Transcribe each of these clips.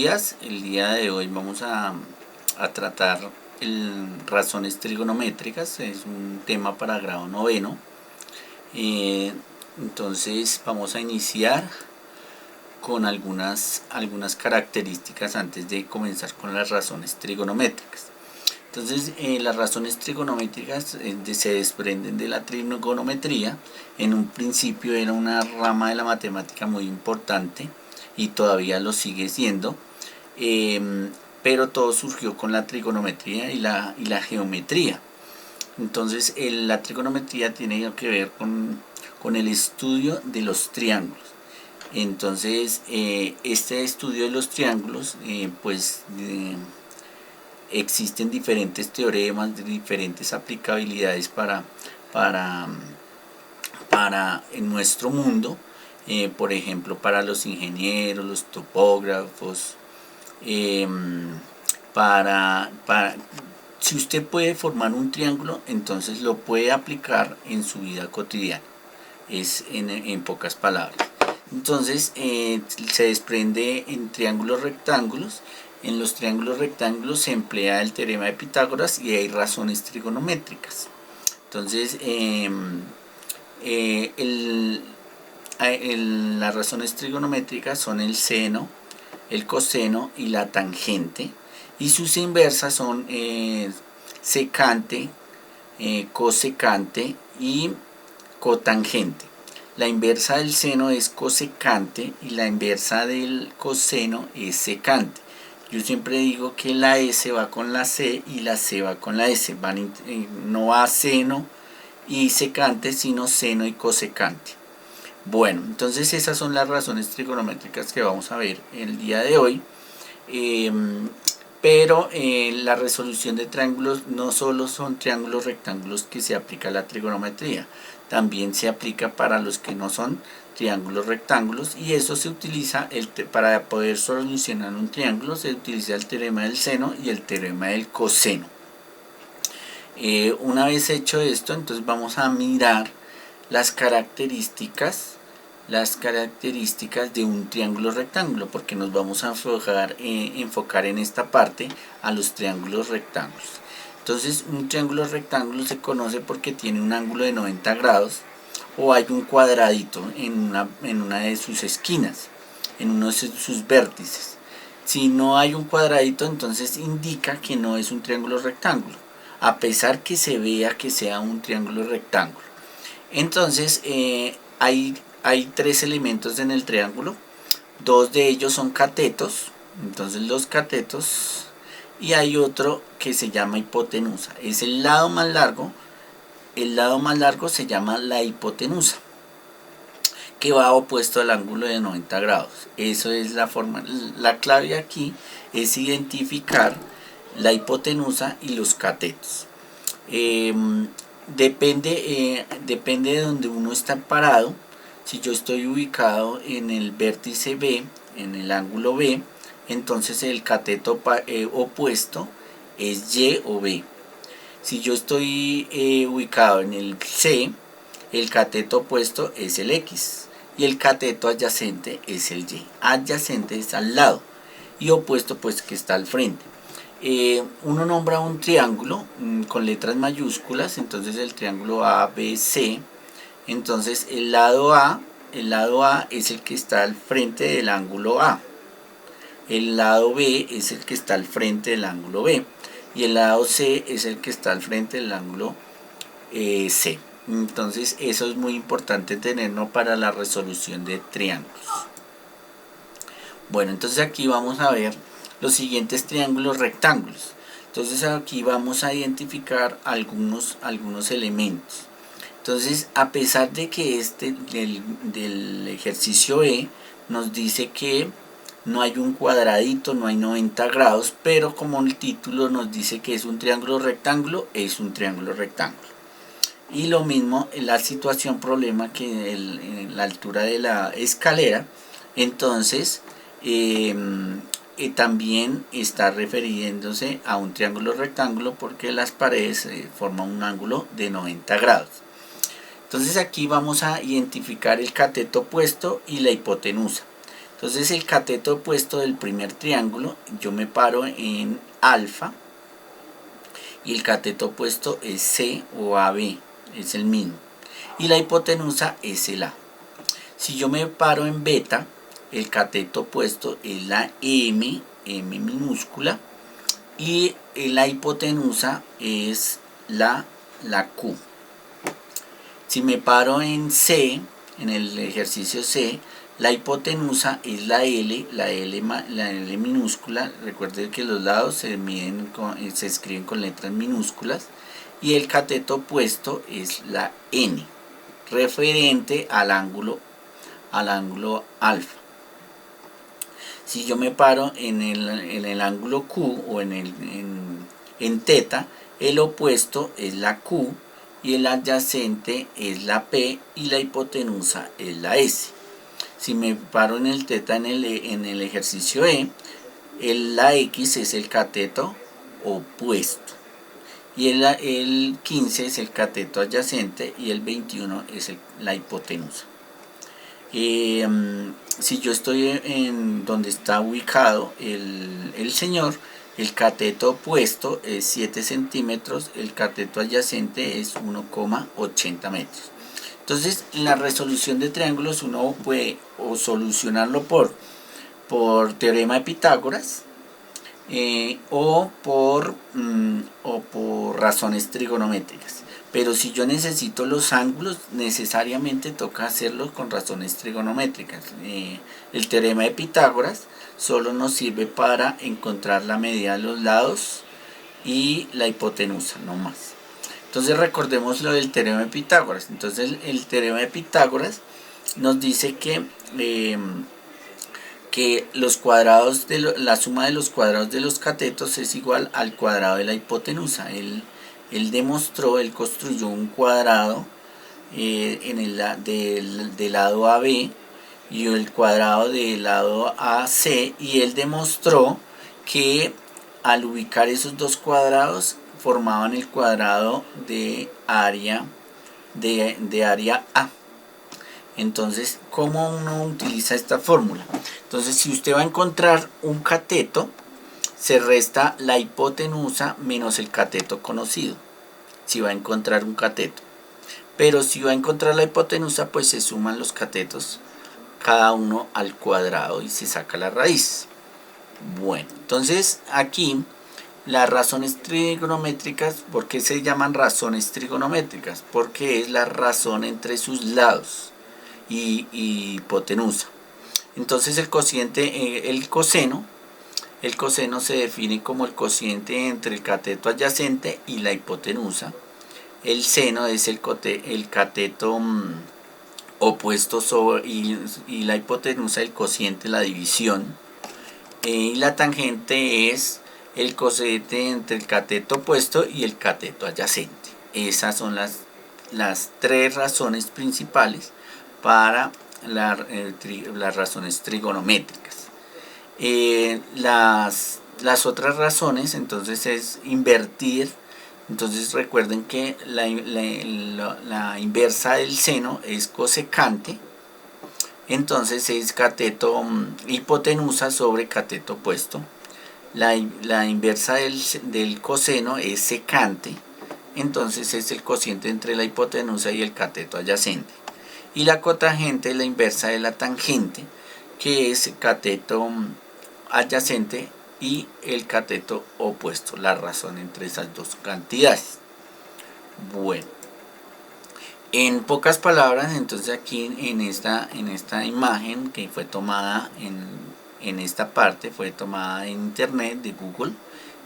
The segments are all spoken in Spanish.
El día de hoy vamos a tratar razones trigonométricas, es un tema para grado noveno. Entonces vamos a iniciar con algunas características antes de comenzar con las razones trigonométricas. Entonces las razones trigonométricas se desprenden de la trigonometría. En un principio era una rama de la matemática muy importante y todavía lo sigue siendo. Pero todo surgió con la trigonometría y la geometría. Entonces la trigonometría tiene que ver con el estudio de los triángulos. Entonces este estudio de los triángulos existen diferentes teoremas, diferentes aplicabilidades para en nuestro mundo. Por ejemplo, para los ingenieros, los topógrafos, si usted puede formar un triángulo, entonces lo puede aplicar en su vida cotidiana, es en pocas palabras. Entonces se desprende en triángulos rectángulos. En los triángulos rectángulos se emplea el teorema de Pitágoras y hay razones trigonométricas. Entonces las razones trigonométricas son el seno, el coseno y la tangente, y sus inversas son secante, cosecante y cotangente. La inversa del seno es cosecante y la inversa del coseno es secante. Yo siempre digo que la S va con la C y la C va con la S. No va seno y secante, sino seno y cosecante. Bueno, entonces esas son las razones trigonométricas que vamos a ver el día de hoy. Pero la resolución de triángulos no solo son triángulos rectángulos que se aplica la trigonometría, también se aplica para los que no son triángulos rectángulos, y eso se utiliza para poder solucionar un triángulo. Se utiliza el teorema del seno y el teorema del coseno. Una vez hecho esto, entonces vamos a mirar las características de un triángulo rectángulo, porque nos vamos a enfocar en esta parte a los triángulos rectángulos. Entonces un triángulo rectángulo se conoce porque tiene un ángulo de 90 grados o hay un cuadradito en una de sus esquinas, en uno de sus vértices. Si no hay un cuadradito, entonces indica que no es un triángulo rectángulo, a pesar que se vea que sea un triángulo rectángulo. Entonces hay tres elementos en el triángulo, dos de ellos son catetos, entonces los catetos, y hay otro que se llama hipotenusa, es el lado más largo se llama la hipotenusa, que va opuesto al ángulo de 90 grados. Eso es la forma. La clave aquí es identificar la hipotenusa y los catetos. Depende de donde uno está parado. Si yo estoy ubicado en el vértice B, en el ángulo B, entonces el cateto opuesto es Y o B. Si yo estoy ubicado en el C, el cateto opuesto es el X y el cateto adyacente es el Y. Adyacente es al lado y opuesto pues que está al frente. Uno nombra un triángulo con letras mayúsculas, entonces el triángulo ABC. Entonces el lado A es el que está al frente del ángulo A, el lado B es el que está al frente del ángulo B y el lado C es el que está al frente del ángulo C. Entonces eso es muy importante tenerlo para la resolución de triángulos. Bueno, entonces aquí vamos a ver los siguientes triángulos rectángulos. Entonces aquí vamos a identificar algunos elementos. Entonces, a pesar de que del ejercicio E nos dice que no hay un cuadradito, no hay 90 grados, pero como el título nos dice que es un triángulo rectángulo, es un triángulo rectángulo. Y lo mismo en la situación problema que en la altura de la escalera, entonces también está refiriéndose a un triángulo rectángulo porque las paredes forman un ángulo de 90 grados. Entonces aquí vamos a identificar el cateto opuesto y la hipotenusa. Entonces el cateto opuesto del primer triángulo, yo me paro en alfa, y el cateto opuesto es C o AB, es el mismo. Y la hipotenusa es el A. Si yo me paro en beta, el cateto opuesto es la M minúscula, y la hipotenusa es la Q. Si me paro en C, en el ejercicio C, la hipotenusa es la L minúscula. Recuerden que los lados se escriben con letras minúsculas, y el cateto opuesto es la N, referente al ángulo alfa. Si yo me paro en el ángulo Q o en teta, el opuesto es la Q, y el adyacente es la P, y la hipotenusa es la S. Si me paro en el teta en el ejercicio E, la X es el cateto opuesto, y el 15 es el cateto adyacente, y el 21 es la hipotenusa. Si yo estoy en donde está ubicado el señor, el cateto opuesto es 7 centímetros, el cateto adyacente es 1,80 metros. Entonces, en la resolución de triángulos uno puede o solucionarlo por teorema de Pitágoras, o por razones trigonométricas. Pero si yo necesito los ángulos, necesariamente toca hacerlo con razones trigonométricas. El teorema de Pitágoras solo nos sirve para encontrar la medida de los lados y la hipotenusa, no más. Entonces recordemos lo del teorema de Pitágoras. Entonces el teorema de Pitágoras nos dice que los cuadrados la suma de los cuadrados de los catetos es igual al cuadrado de la hipotenusa. Él construyó un cuadrado del lado AB y el cuadrado del lado AC, y él demostró que al ubicar esos dos cuadrados formaban el cuadrado de área A. Entonces, ¿cómo uno utiliza esta fórmula? Entonces, si usted va a encontrar un cateto, se resta la hipotenusa menos el cateto conocido, si va a encontrar un cateto. Pero si va a encontrar la hipotenusa, pues se suman los catetos, cada uno al cuadrado, y se saca la raíz. Bueno, entonces aquí las razones trigonométricas, ¿por qué se llaman razones trigonométricas? Porque es la razón entre sus lados y hipotenusa. Entonces el cociente, el coseno se define como el cociente entre el cateto adyacente y la hipotenusa. El seno es el cateto opuesto y la hipotenusa el cociente, la división. Y la tangente es el cociente entre el cateto opuesto y el cateto adyacente. Esas son las tres razones principales para las razones trigonométricas. Las otras razones entonces es invertir. Entonces recuerden que la inversa del seno es cosecante. Entonces es cateto hipotenusa sobre cateto opuesto. La inversa del coseno es secante. Entonces es el cociente entre la hipotenusa y el cateto adyacente. Y la cotangente es la inversa de la tangente, que es cateto adyacente y el cateto opuesto, la razón entre esas dos cantidades. Bueno, en pocas palabras, entonces aquí en esta imagen que fue tomada en esta parte, fue tomada en internet de Google,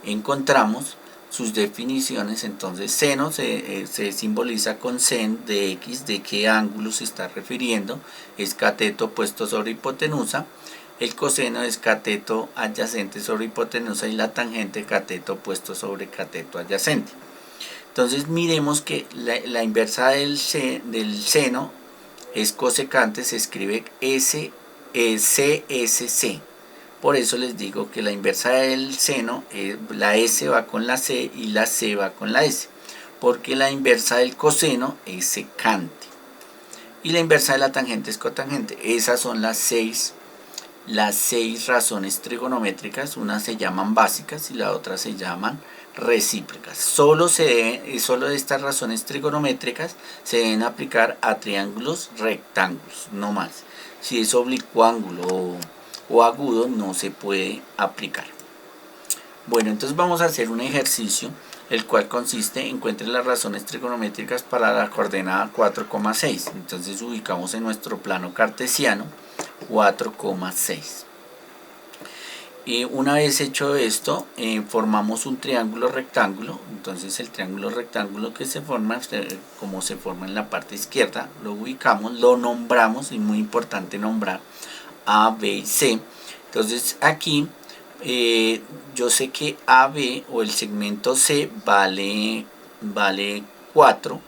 encontramos sus definiciones. Entonces seno se simboliza con sen de x, de qué ángulo se está refiriendo, es cateto opuesto sobre hipotenusa. El coseno es cateto adyacente sobre hipotenusa, y la tangente cateto opuesto sobre cateto adyacente. Entonces miremos que la inversa del seno es cosecante, se escribe CSC. Por eso les digo que la inversa del seno, la S va con la C y la C va con la S, porque la inversa del coseno es secante y la inversa de la tangente es cotangente. Esas son las 6 las 6 razones trigonométricas, unas se llaman básicas y la otra se llaman recíprocas. Solo de estas razones trigonométricas se deben aplicar a triángulos rectángulos, no más. Si es oblicuo ángulo o agudo no se puede aplicar. Bueno, entonces vamos a hacer un ejercicio, el cual consiste en encuentre las razones trigonométricas para la coordenada 4,6. Entonces ubicamos en nuestro plano cartesiano 4,6. Y una vez hecho esto, formamos un triángulo rectángulo. Entonces el triángulo rectángulo que se forma, como se forma en la parte izquierda, lo ubicamos, lo nombramos, y muy importante nombrar A, B y C. Entonces aquí yo sé que AB o el segmento C vale 4,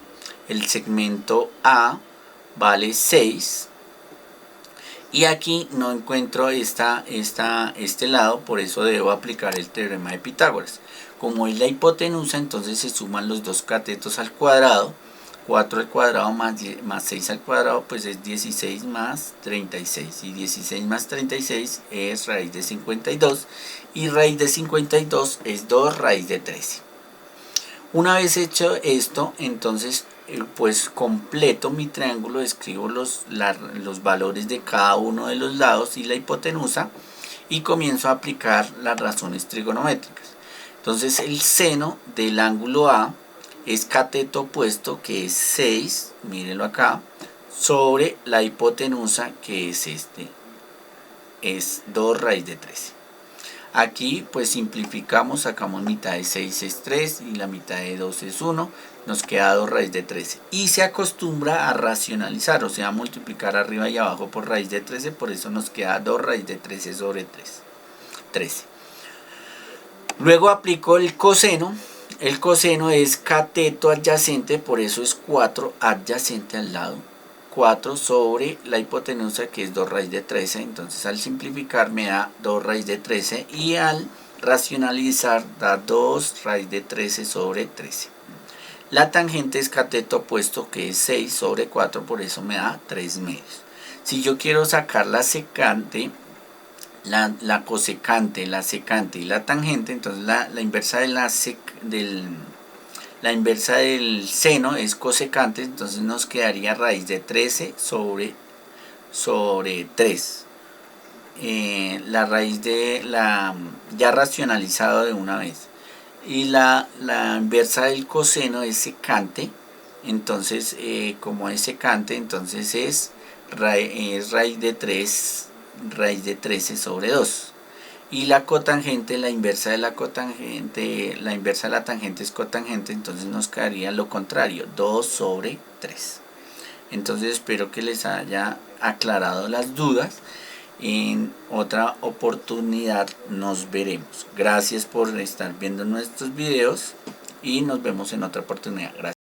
el segmento A vale 6, y aquí no encuentro este lado, por eso debo aplicar el teorema de Pitágoras. Como es la hipotenusa, entonces se suman los dos catetos al cuadrado. 4 al cuadrado más 6 al cuadrado, pues es 16 más 36. Y 16 más 36 es raíz de 52. Y raíz de 52 es 2 raíz de 13. Una vez hecho esto, entonces pues completo mi triángulo, escribo los valores de cada uno de los lados y la hipotenusa, y comienzo a aplicar las razones trigonométricas. Entonces el seno del ángulo A es cateto opuesto, que es 6, mírenlo acá, sobre la hipotenusa, que es es 2 raíz de 13. Aquí pues simplificamos, sacamos mitad de 6 es 3 y la mitad de 2 es 1, nos queda 2 raíz de 13. Y se acostumbra a racionalizar, o sea, a multiplicar arriba y abajo por raíz de 13, por eso nos queda 2 raíz de 13 sobre 13. Luego aplico el coseno. El coseno es cateto adyacente, por eso es 4 adyacente al lado. 4 sobre la hipotenusa, que es 2 raíz de 13. Entonces al simplificar me da 2 raíz de 13 y al racionalizar da 2 raíz de 13 sobre 13. La tangente es cateto opuesto, que es 6 sobre 4, por eso me da 3 medios. Si yo quiero sacar la secante, la cosecante, la secante y la tangente, entonces la inversa de la inversa del seno es cosecante, entonces nos quedaría raíz de 13 sobre 3. La raíz de ya racionalizado de una vez. Y la inversa del coseno es secante, entonces como es secante, entonces es raíz de 3 raíz de 13 sobre 2. Y la cotangente, la inversa de la cotangente, la inversa de la tangente es cotangente, entonces nos quedaría lo contrario, 2 sobre 3. Entonces espero que les haya aclarado las dudas. En otra oportunidad nos veremos. Gracias por estar viendo nuestros videos y nos vemos en otra oportunidad. Gracias.